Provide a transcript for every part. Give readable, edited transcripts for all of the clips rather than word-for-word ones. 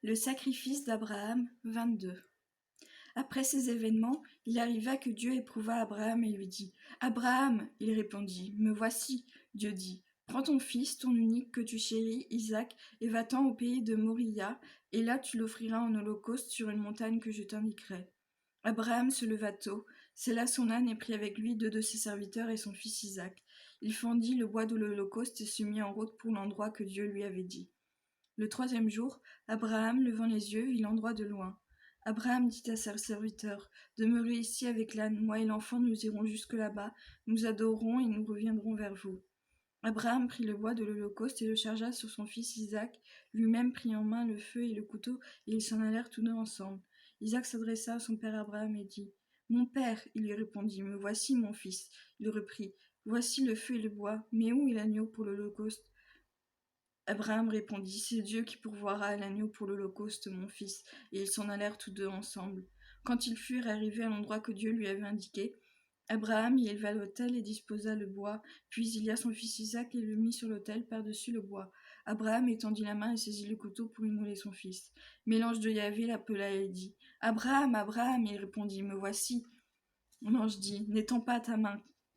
Le sacrifice d'Abraham 22. Après ces événements, il arriva que Dieu éprouva Abraham et lui dit : « Abraham !» Il répondit : « Me voici. » Dieu dit : « Prends ton fils, ton unique que tu chéris, Isaac, et va-t'en au pays de Moria, et là tu l'offriras en holocauste sur une montagne que je t'indiquerai. » Abraham se leva tôt, sella son âne et prit avec lui 2 de ses serviteurs et son fils Isaac. Il fendit le bois de l'holocauste et se mit en route pour l'endroit que Dieu lui avait dit. Le 3e jour, Abraham, levant les yeux, vit l'endroit de loin. Abraham dit à ses serviteurs : « Demeurez ici avec l'âne, moi et l'enfant nous irons jusque là-bas, nous adorerons et nous reviendrons vers vous. » Abraham prit le bois de l'holocauste et le chargea sur son fils Isaac, lui-même prit en main le feu et le couteau, et ils s'en allèrent tous deux ensemble. Isaac s'adressa à son père Abraham et dit : « Mon père !» Il lui répondit : « Me voici, mon fils. » Il reprit : « Voici le feu et le bois, mais où est l'agneau pour l'holocauste ?» Abraham répondit : « C'est Dieu qui pourvoira l'agneau pour l'holocauste, mon fils. » Et ils s'en allèrent tous deux ensemble. Quand ils furent arrivés à l'endroit que Dieu lui avait indiqué, Abraham y éleva l'autel et disposa le bois, puis il lia son fils Isaac et le mit sur l'autel par-dessus le bois. Abraham étendit la main et saisit le couteau pour immoler son fils. Mais l'ange de Yahvé l'appela et dit : « Abraham, Abraham !» Et il répondit : « Me voici. » L'ange dit : « N'étends pas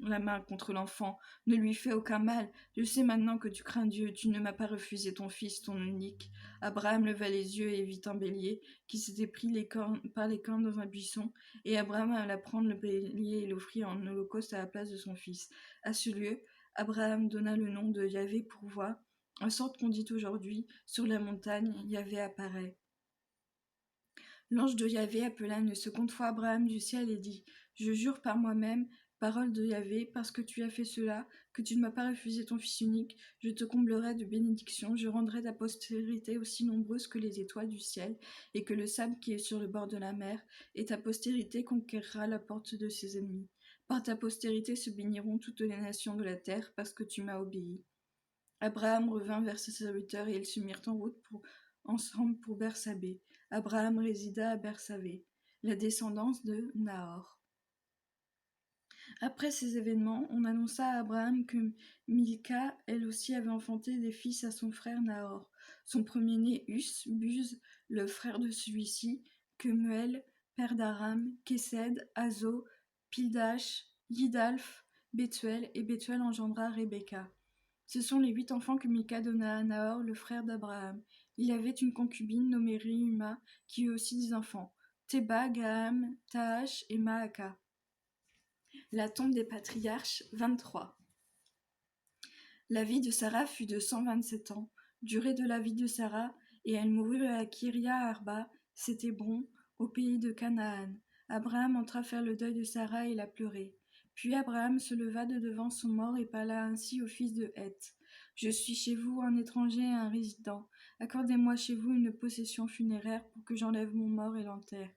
la main contre l'enfant, ne lui fais aucun mal. Je sais maintenant que tu crains Dieu, tu ne m'as pas refusé ton fils, ton unique. » Abraham leva les yeux et vit un bélier qui s'était pris par les cornes dans un buisson, et Abraham alla prendre le bélier et l'offrit en holocauste à la place de son fils. À ce lieu, Abraham donna le nom de Yahvé pourvoit, en sorte qu'on dit aujourd'hui : sur la montagne, Yahvé apparaît. L'ange de Yahvé appela une seconde fois Abraham du ciel et dit : « Je jure par moi-même, parole de Yahvé, parce que tu as fait cela, que tu ne m'as pas refusé ton fils unique, je te comblerai de bénédictions, je rendrai ta postérité aussi nombreuse que les étoiles du ciel, et que le sable qui est sur le bord de la mer, et ta postérité conquérera la porte de ses ennemis. Par ta postérité se béniront toutes les nations de la terre, parce que tu m'as obéi. » Abraham revint vers ses serviteurs, et ils se mirent en route ensemble pour Bersabée. Abraham résida à Bersabée. La descendance de Nahor. Après ces événements, on annonça à Abraham que Milca, elle aussi, avait enfanté des fils à son frère Nahor. Son premier-né, Buz, le frère de celui-ci, Kemuel, père d'Aram, Kesed, Azo, Pildash, Yidalph, Bethuel, et Bethuel engendra Rebecca. Ce sont les 8 enfants que Milca donna à Nahor, le frère d'Abraham. Il avait une concubine nommée Reuma, qui eut aussi des enfants, Théba, Gaham, Tahash et Maaka. La tombe des patriarches 23. La vie de Sarah fut de 127 ans, durée de la vie de Sarah, et elle mourut à Kiria Arba, c'est Hébron, au pays de Canaan. Abraham entra faire le deuil de Sarah et la pleurait. Puis Abraham se leva de devant son mort et parla ainsi au fils de Heth : « Je suis chez vous un étranger et un résident. Accordez-moi chez vous une possession funéraire pour que j'enlève mon mort et l'enterre. »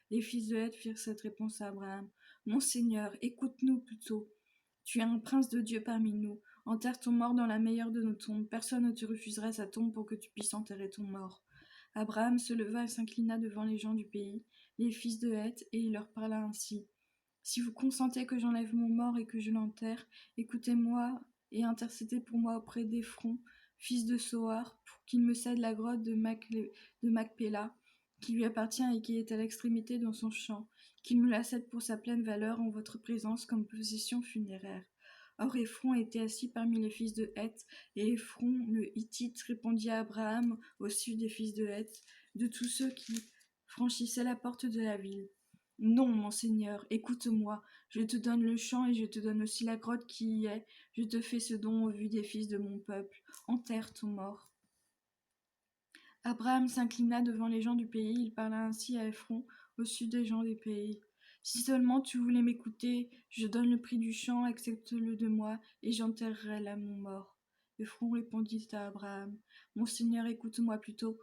Les fils de Heth firent cette réponse à Abraham : « Mon Seigneur, écoute-nous plutôt. Tu es un prince de Dieu parmi nous. Enterre ton mort dans la meilleure de nos tombes. Personne ne te refusera sa tombe pour que tu puisses enterrer ton mort. » Abraham se leva et s'inclina devant les gens du pays, les fils de Heth, et il leur parla ainsi : « Si vous consentez que j'enlève mon mort et que je l'enterre, écoutez-moi et intercédez pour moi auprès d'Éphron, fils de Soar, pour qu'il me cède la grotte de Macpéla, qui lui appartient et qui est à l'extrémité dans son champ, qu'il me la cède pour sa pleine valeur en votre présence comme possession funéraire. » Or Éphron était assis parmi les fils de Heth, et Éphron le Hittite répondit à Abraham au sud des fils de Heth, de tous ceux qui franchissaient la porte de la ville : « Non, mon Seigneur, écoute-moi, je te donne le champ et je te donne aussi la grotte qui y est, je te fais ce don au vu des fils de mon peuple, enterre ton mort. » Abraham s'inclina devant les gens du pays, il parla ainsi à Éphron, au sud des gens du pays : « Si seulement tu voulais m'écouter, je donne le prix du champ, accepte-le de moi, et j'enterrerai là mon mort. » Éphron répondit à Abraham : « Mon Seigneur, écoute-moi plutôt.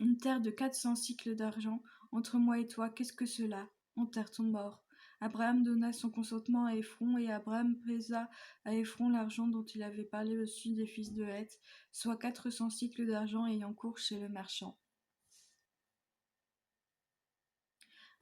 Une terre de 400 cycles d'argent, entre moi et toi, qu'est-ce que cela ? Enterre ton mort. » Abraham donna son consentement à Éphron, et Abraham pesa à Éphron l'argent dont il avait parlé au sud des fils de Heth, soit 400 cycles d'argent ayant cours chez le marchand.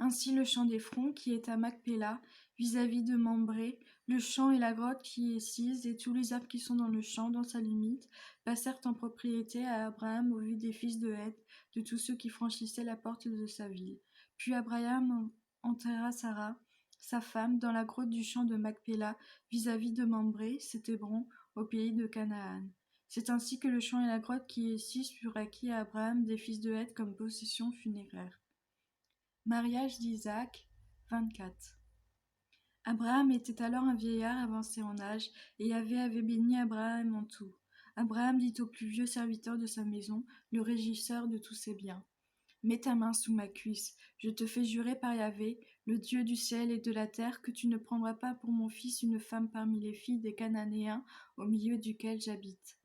Ainsi le champ d'Éphron, qui est à Macpéla, vis-à-vis de Mambré, Le champ et la grotte qui y est sise, et tous les arbres qui sont dans le champ, dans sa limite, passèrent en propriété à Abraham au vu des fils de Heth, de tous ceux qui franchissaient la porte de sa ville. Puis Abraham enterra Sarah, sa femme, dans la grotte du champ de Macpéla, vis-à-vis de Mambré, c'est Hébron, au pays de Canaan. C'est ainsi que le champ et la grotte qui est sise furent acquis à Abraham des fils de Heth comme possession funéraire. Mariage d'Isaac, 24. Abraham était alors un vieillard avancé en âge, et Yahvé avait béni Abraham en tout. Abraham dit au plus vieux serviteur de sa maison, le régisseur de tous ses biens: Mets ta main sous ma cuisse, je te fais jurer par Yahvé, le Dieu du ciel et de la terre, que tu ne prendras pas pour mon fils une femme parmi les filles des Cananéens au milieu duquel j'habite.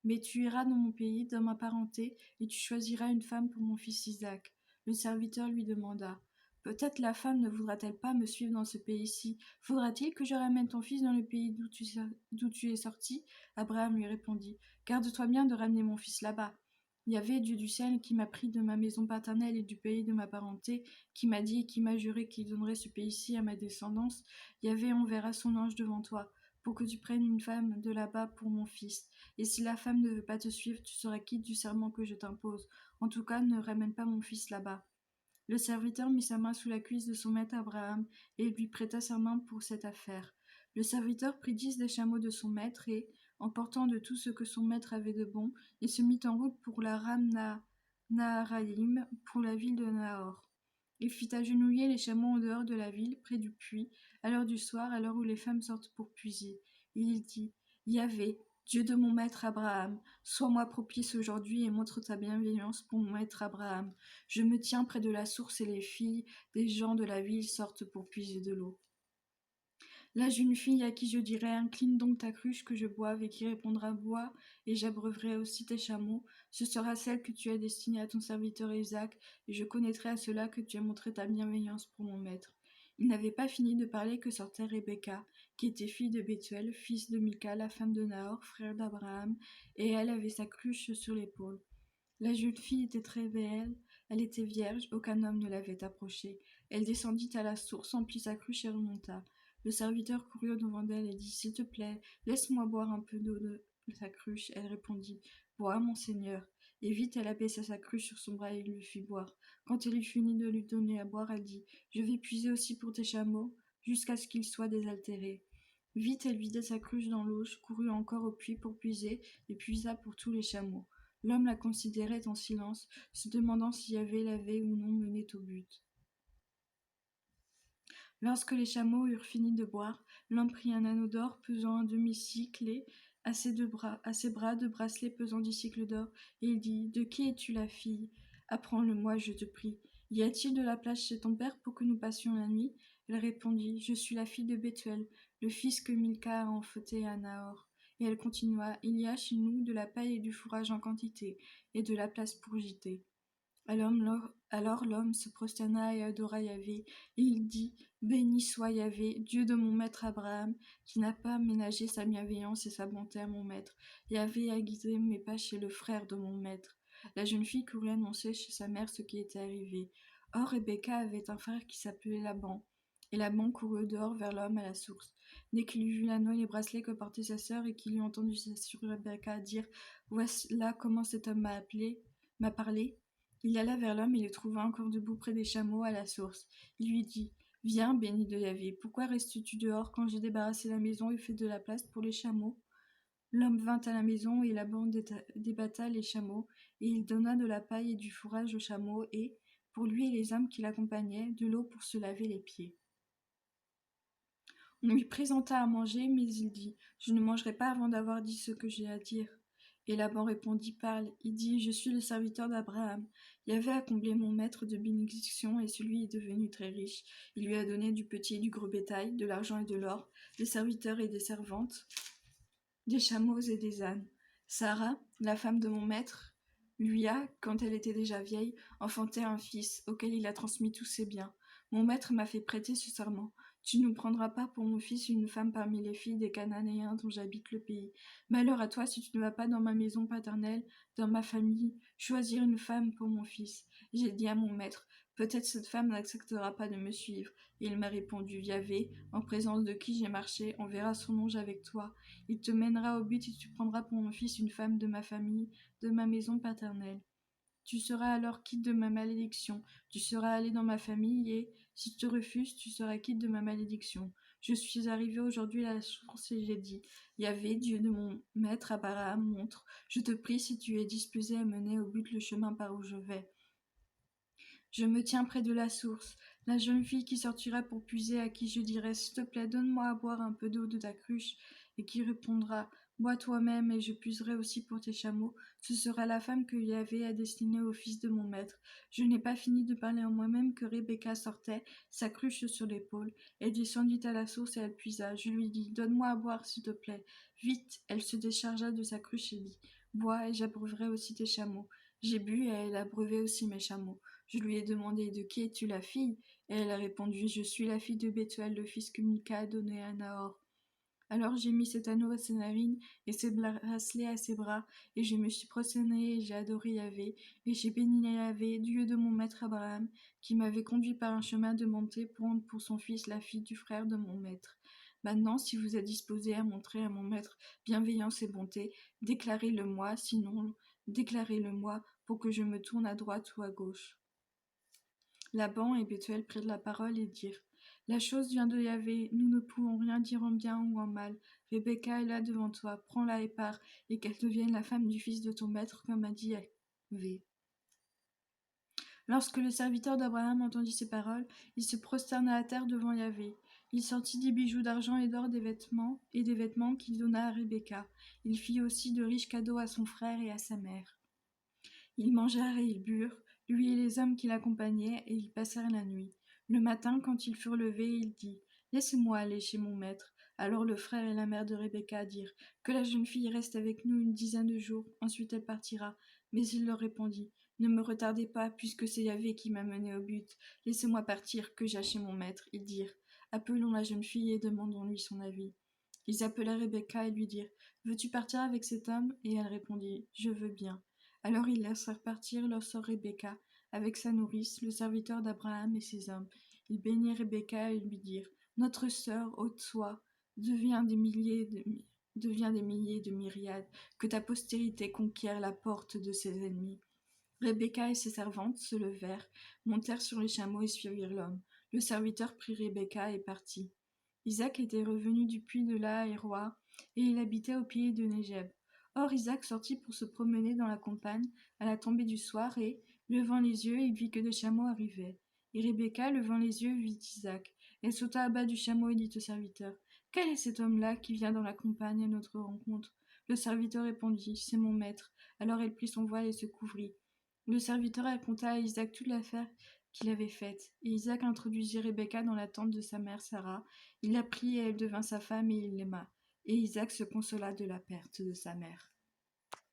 Mais tu iras dans mon pays, dans ma parenté, et tu choisiras une femme pour mon fils Isaac. Le serviteur lui demanda: Peut-être la femme ne voudra-t-elle pas me suivre dans ce pays-ci? Faudra-t-il que je ramène ton fils dans le pays d'où tu es sorti? Abraham lui répondit: Garde-toi bien de ramener mon fils là-bas. Yahvé, Dieu du ciel, qui m'a pris de ma maison paternelle et du pays de ma parenté, qui m'a dit et qui m'a juré qu'il donnerait ce pays-ci à ma descendance, Yahvé enverra son ange devant toi, pour que tu prennes une femme de là-bas pour mon fils. Et si la femme ne veut pas te suivre, tu seras quitte du serment que je t'impose. En tout cas, ne ramène pas mon fils là-bas. Le serviteur mit sa main sous la cuisse de son maître Abraham, et lui prêta sa main pour cette affaire. Le serviteur prit 10 des chameaux de son maître, et, emportant de tout ce que son maître avait de bon, il se mit en route pour la Naharaïm, pour la ville de Nahor. Il fit agenouiller les chameaux en dehors de la ville, près du puits, à l'heure du soir, à l'heure où les femmes sortent pour puiser. Et il dit: Yahvé, Dieu de mon maître Abraham, sois-moi propice aujourd'hui et montre ta bienveillance pour mon maître Abraham. Je me tiens près de la source et les filles des gens de la ville sortent pour puiser de l'eau. La jeune fille à qui je dirai: Incline donc ta cruche que je boive, et qui répondra: Bois, et j'abreuverai aussi tes chameaux, ce sera celle que tu as destinée à ton serviteur Isaac, et je connaîtrai à cela que tu as montré ta bienveillance pour mon maître. Il n'avait pas fini de parler que sortait Rebecca, qui était fille de Bethuel, fils de Milca, la femme de Nahor, frère d'Abraham, et elle avait sa cruche sur l'épaule. La jeune fille était très belle, elle était vierge, aucun homme ne l'avait approchée. Elle descendit à la source, emplit sa cruche et remonta. Le serviteur courut devant elle et dit: S'il te plaît, laisse-moi boire un peu d'eau de sa cruche. Elle répondit: Bois, mon seigneur. Et vite elle abaissa sa cruche sur son bras et lui fit boire. Quand elle eut fini de lui donner à boire, elle dit: Je vais puiser aussi pour tes chameaux, jusqu'à ce qu'ils soient désaltérés. Vite elle vida sa cruche dans l'eau, courut encore au puits pour puiser, et puisa pour tous les chameaux. L'homme la considérait en silence, se demandant si Yahvé l'avait ou non menée au but. Lorsque les chameaux eurent fini de boire, l'homme prit un anneau d'or pesant un demi-cycle et, à ses bras, 2 bracelets pesant 10 cycles d'or, et il dit: De qui es-tu la fille? Apprends-le-moi, je te prie. Y a-t-il de la place chez ton père pour que nous passions la nuit? Elle répondit: Je suis la fille de Bethuel, le fils que Milca a enfanté à Nahor. Et elle continua: Il y a chez nous de la paille et du fourrage en quantité, et de la place pour gîter. Alors l'homme se prosterna et adora Yahvé, et il dit: Béni soit Yahvé, Dieu de mon maître Abraham, qui n'a pas ménagé sa bienveillance et sa bonté à mon maître. Yahvé a guidé mes pas chez le frère de mon maître. La jeune fille courut annoncer chez sa mère ce qui était arrivé. Or Rebecca avait un frère qui s'appelait Laban. Et Laban courut dehors vers l'homme à la source. Dès qu'il eut vu l'anneau et les bracelets que portait sa sœur, et qu'il eut entendu sur Rebecca dire: Voici là comment cet homme m'a parlé. Il alla vers l'homme et le trouva encore debout près des chameaux à la source. Il lui dit: Viens, béni de Yahvé, pourquoi restes-tu dehors quand j'ai débarrassé la maison et fait de la place pour les chameaux? L'homme vint à la maison, et Laban débatta les chameaux, et il donna de la paille et du fourrage aux chameaux, et, pour lui et les hommes qui l'accompagnaient, de l'eau pour se laver les pieds. On lui présenta à manger, mais il dit: Je ne mangerai pas avant d'avoir dit ce que j'ai à dire. Et Laban répondit: Parle. Il dit: Je suis le serviteur d'Abraham. Yahvé a comblé mon maître de bénédictions, et celui est devenu très riche. Il lui a donné du petit et du gros bétail, de l'argent et de l'or, des serviteurs et des servantes, des chameaux et des ânes. Sarah, la femme de mon maître, lui a, quand elle était déjà vieille, enfanté un fils, auquel il a transmis tous ses biens. Mon maître m'a fait prêter ce serment: Tu ne prendras pas pour mon fils une femme parmi les filles des Cananéens dont j'habite le pays. Malheur à toi si tu ne vas pas dans ma maison paternelle, dans ma famille, choisir une femme pour mon fils. J'ai dit à mon maître: Peut-être cette femme n'acceptera pas de me suivre. » Et il m'a répondu, Yahvé, en présence de qui j'ai marché, enverra son ange avec toi. Il te mènera au but et tu prendras pour mon fils une femme de ma famille, de ma maison paternelle. Tu seras alors quitte de ma malédiction. Tu seras allé dans ma famille et, si tu refuses, tu seras quitte de ma malédiction. Je suis arrivé aujourd'hui à la source et j'ai dit, Yahvé, Dieu de mon maître Abraham, montre, je te prie si tu es disposé à mener au but le chemin par où je vais. Je me tiens près de la source. La jeune fille qui sortira pour puiser, à qui je dirai, s'il te plaît, donne-moi à boire un peu d'eau de ta cruche, et qui répondra, bois toi-même, et je puiserai aussi pour tes chameaux, ce sera la femme que Yahvé a destinée au fils de mon maître. Je n'ai pas fini de parler en moi-même que Rebecca sortait, sa cruche sur l'épaule. Elle descendit à la source et elle puisa. Je lui dis, donne-moi à boire, s'il te plaît. Vite, elle se déchargea de sa cruche et dit, bois, et j'abreuverai aussi tes chameaux. J'ai bu, et elle abreuvait aussi mes chameaux. Je lui ai demandé, de qui es-tu la fille? Et elle a répondu, je suis la fille de Bethuel, le fils que Mika a donné à Nahor. Alors j'ai mis cet anneau à ses narines et ces bracelets à ses bras, et je me suis prosternée et j'ai adoré Yahvé, et j'ai béni Yahvé, Dieu de mon maître Abraham, qui m'avait conduit par un chemin de montée pour prendre pour son fils la fille du frère de mon maître. Maintenant, si vous êtes disposé à montrer à mon maître bienveillance et bonté, déclarez-le-moi, sinon déclarez-le-moi pour que je me tourne à droite ou à gauche. Laban et Bethuel prirent la parole et dirent, la chose vient de Yahvé, nous ne pouvons rien dire en bien ou en mal. Rebecca est là devant toi, prends-la et pars, et qu'elle devienne la femme du fils de ton maître, comme a dit Yahvé. Lorsque le serviteur d'Abraham entendit ces paroles, il se prosterna à terre devant Yahvé. Il sortit des bijoux d'argent et d'or des vêtements qu'il donna à Rebecca. Il fit aussi de riches cadeaux à son frère et à sa mère. Ils mangèrent et ils burent, lui et les hommes qui l'accompagnaient, et ils passèrent la nuit. Le matin, quand ils furent levés, il dit, laissez-moi aller chez mon maître. Alors le frère et la mère de Rebecca dirent, que la jeune fille reste avec nous une dizaine de jours, ensuite elle partira. Mais il leur répondit, ne me retardez pas, puisque c'est Yahvé qui m'a mené au but. Laissez-moi partir, que j'aille chez mon maître. Ils dirent, appelons la jeune fille et demandons-lui son avis. Ils appelèrent Rebecca et lui dirent, veux-tu partir avec cet homme? Et elle répondit, je veux bien. Alors ils laissèrent partir leur sœur Rebecca, avec sa nourrice, le serviteur d'Abraham et ses hommes. Ils bénirent Rebecca et lui dirent, notre sœur, ôte-toi, deviens des milliers de myriades, que ta postérité conquiert la porte de ses ennemis. Rebecca et ses servantes se levèrent, montèrent sur les chameaux et suivirent l'homme. Le serviteur prit Rebecca et partit. Isaac était revenu du puits de Lahaïroa, et il habitait au pied de Négeb. Or Isaac sortit pour se promener dans la campagne à la tombée du soir, et, levant les yeux, il vit que des chameaux arrivaient. Et Rebecca, levant les yeux, vit Isaac. Elle sauta à bas du chameau et dit au serviteur, quel est cet homme-là qui vient dans la campagne à notre rencontre? Le serviteur répondit, c'est mon maître. Alors elle prit son voile et se couvrit. Le serviteur raconta à Isaac toute l'affaire qu'il avait faite, et Isaac introduisit Rebecca dans la tente de sa mère Sarah. Il la prit et elle devint sa femme et il l'aima. Et Isaac se consola de la perte de sa mère.